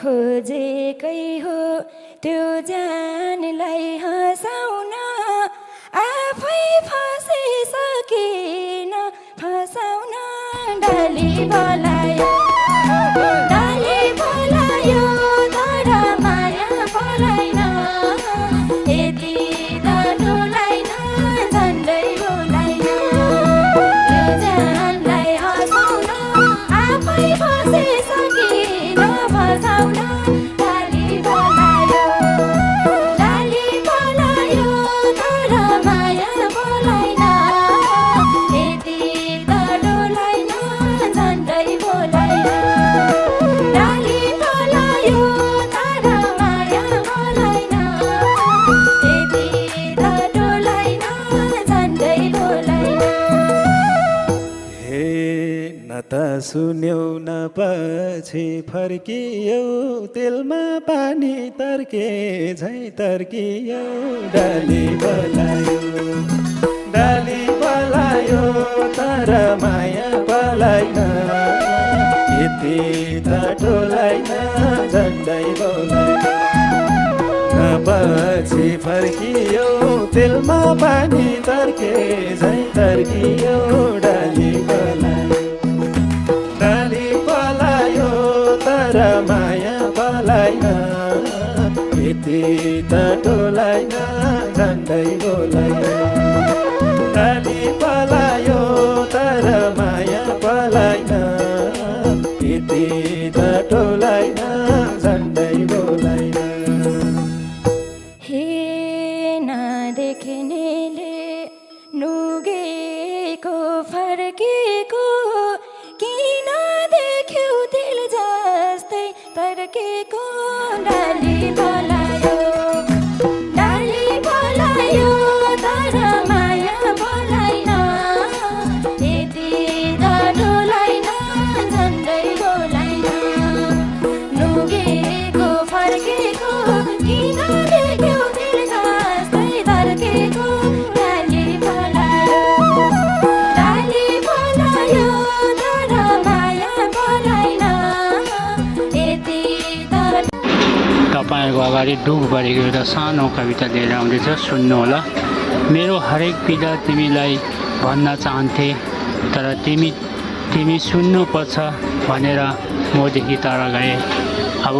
खोजेकै हो त्यो जानलाई हँसाउन आफै फसिसकिन फसाउन डाली बोलायो तर माया बोलाइन यति त डोलाइन झन्डै बोलाइन त्यो जानलाई हँसाउन आफै फसिसकिन फसाउन डाली बोलायो तर माया बोलाइन यति त डोलाइन झन्डै बोलाइन डाली बोलायो तर माया बोलाइन यति त डोलाइन झन्डै बोलाइन हे न त सुन्यौ न पछि फर्कियौ तेलमा पानी तर्के झै तर्कियौ डाली बोलायो तर माया बोलाइन यति त डोलाइन झन्डै बोलाइन न पछि फर्कियौ तेलमा पानी तर्के झै तर्कियौ डाली बोलायो तर माया बोलाइन यति त डोलाइन झन्डै बोलाइन डाली बोलायो तर माया बोलाइन यति त डोलाइन झन्डै बोलाइन हे नदेख्नेले नुगेको फर्केको किन देख्यौ दिल जस्तै तर्केको डाली बोलायो तर माया बोलाइन यति त डोलाइन झन्डै बोलाइन नुगेको फर्केको किन देख्यौ दिल जस्तै तर्केको डाली बोलायो तर माया बोलाइन यति त तपाईँहरूको अगाडि दुःख भरेको एउटा सानो कविता लिएर आउँदैछ, सुन्नुहोला। मेरो हरेक पीडा तिमीलाई भन्न चाहन्थे तर तिमी सुन्नुपर्छ भनेर मदेखि टाढा गए। अब